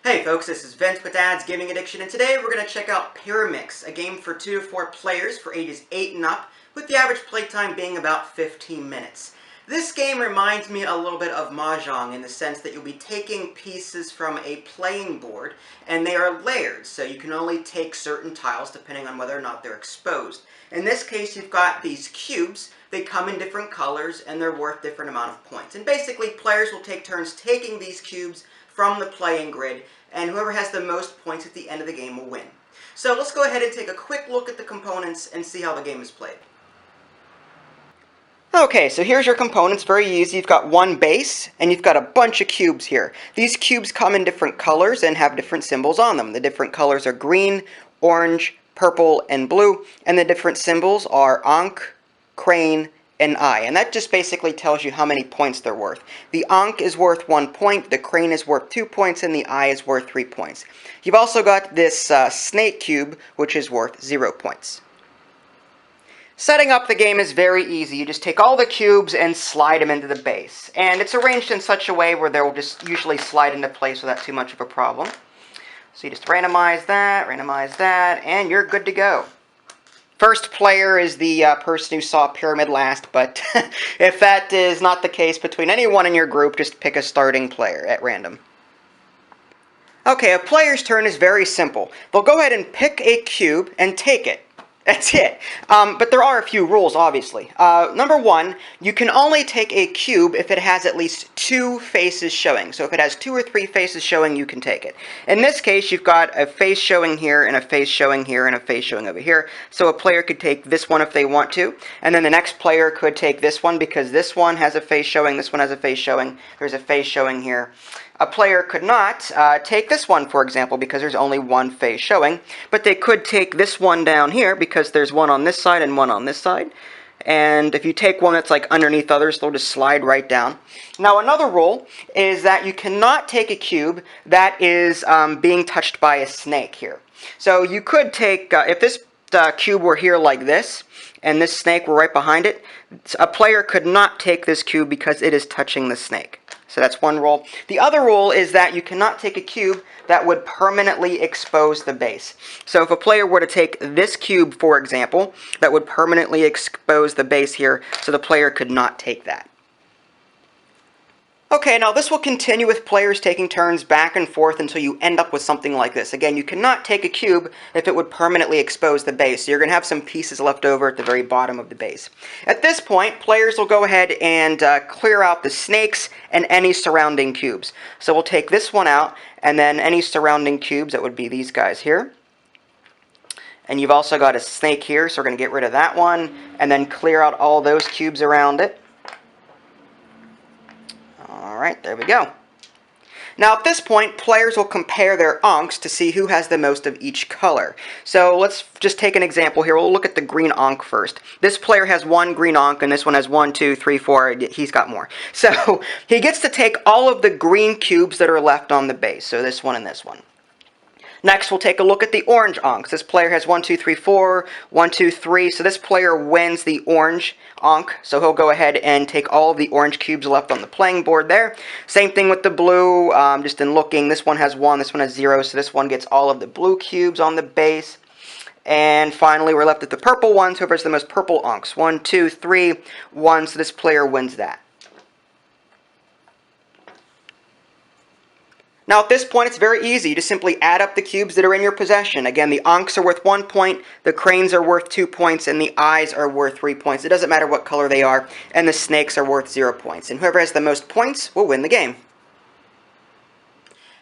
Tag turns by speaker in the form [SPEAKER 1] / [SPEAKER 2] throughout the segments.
[SPEAKER 1] Hey folks, this is Vince with Dad's Gaming Addiction, and today we're going to check out Pyramix, a game for 2 to 4 players for ages 8 and up, with the average playtime being about 15 minutes. This game reminds me a little bit of Mahjong in the sense that you'll be taking pieces from a playing board, and they are layered, so you can only take certain tiles depending on whether or not they're exposed. In this case, you've got these cubes. They come in different colors, and they're worth different amount of points. And basically, players will take turns taking these cubes from the playing grid, and whoever has the most points at the end of the game will win. So let's go ahead and take a quick look at the components and see how the game is played. Okay, so here's your components, very easy. You've got one base, and you've got a bunch of cubes here. These cubes come in different colors and have different symbols on them. The different colors are green, orange, purple, and blue, and the different symbols are Ankh, crane, and eye, and that just basically tells you how many points they're worth. The Ankh is worth 1 point, the crane is worth 2 points, and the eye is worth 3 points. You've also got this snake cube, which is worth 0 points. Setting up the game is very easy. You just take all the cubes and slide them into the base, and it's arranged in such a way where they'll just usually slide into place without too much of a problem. So you just randomize that, and you're good to go. First player is the person who saw Pyramid last, but if that is not the case between anyone in your group, just pick a starting player at random. Okay, a player's turn is very simple. They'll go ahead and pick a cube and take it. That's it. But there are a few rules, obviously. Number one, you can only take a cube if it has at least 2 faces showing. So if it has 2 or 3 faces showing, you can take it. In this case, you've got a face showing here, and a face showing here, and a face showing over here. So a player could take this one if they want to, and then the next player could take this one because this one has a face showing, this one has a face showing, there's a face showing here. A player could not take this one, for example, because there's only one face showing, but they could take this one down here because there's one on this side and one on this side. And if you take one that's like underneath others, they'll just slide right down. Now another rule is that you cannot take a cube that is being touched by a snake here. So you could take, if this cube were here like this, and this snake were right behind it, a player could not take this cube because it is touching the snake. So that's one rule. The other rule is that you cannot take a cube that would permanently expose the base. So if a player were to take this cube, for example, that would permanently expose the base here, so the player could not take that. Okay, now this will continue with players taking turns back and forth until you end up with something like this. Again, you cannot take a cube if it would permanently expose the base, so you're going to have some pieces left over at the very bottom of the base. At this point, players will go ahead and clear out the snakes and any surrounding cubes. So we'll take this one out, and then any surrounding cubes, that would be these guys here. And you've also got a snake here, so we're going to get rid of that one, and then clear out all those cubes around it. Alright, there we go. Now at this point, players will compare their Ankhs to see who has the most of each color. So let's just take an example here. We'll look at the green Ankh first. This player has 1 green Ankh, and this one has 1, 2, 3, 4. He's got more. So he gets to take all of the green cubes that are left on the base. So this one and this one. Next, we'll take a look at the orange Ankhs. This player has 1, 2, 3, 4, 1, 2, 3. So this player wins the orange Ankh. So he'll go ahead and take all of the orange cubes left on the playing board there. Same thing with the blue. Just in looking, this one has 1, this one has 0. So this one gets all of the blue cubes on the base. And finally, we're left with the purple ones. Whoever has the most purple Ankhs. 1, 2, 3, 1. So this player wins that. Now at this point it's very easy. You just simply add up the cubes that are in your possession. Again, the Ankhs are worth 1 point, the cranes are worth 2 points, and the eyes are worth 3 points. It doesn't matter what color they are, and the snakes are worth 0 points. And whoever has the most points will win the game.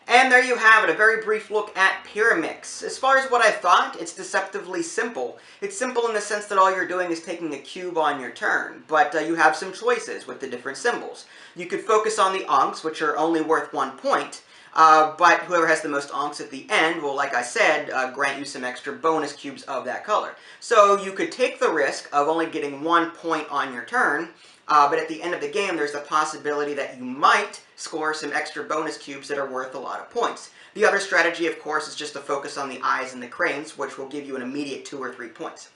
[SPEAKER 1] And there you have it, a very brief look at Pyramix. As far as what I thought, it's deceptively simple. It's simple in the sense that all you're doing is taking a cube on your turn, but you have some choices with the different symbols. You could focus on the Ankhs, which are only worth 1 point, but whoever has the most Ankhs at the end will, like I said, grant you some extra bonus cubes of that color. So you could take the risk of only getting 1 point on your turn, but at the end of the game there's the possibility that you might score some extra bonus cubes that are worth a lot of points. The other strategy, of course, is just to focus on the eyes and the cranes, which will give you an immediate 2 or 3 points.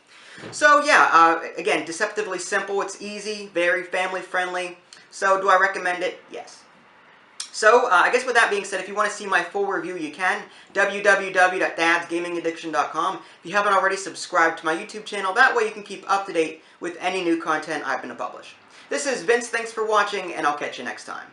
[SPEAKER 1] So yeah, again, deceptively simple, it's easy, very family friendly. So do I recommend it? Yes. So, I guess with that being said, if you want to see my full review, you can. www.dadsgamingaddiction.com. If you haven't already, subscribe to my YouTube channel. That way you can keep up to date with any new content I'm going to publish. This is Vince. Thanks for watching, and I'll catch you next time.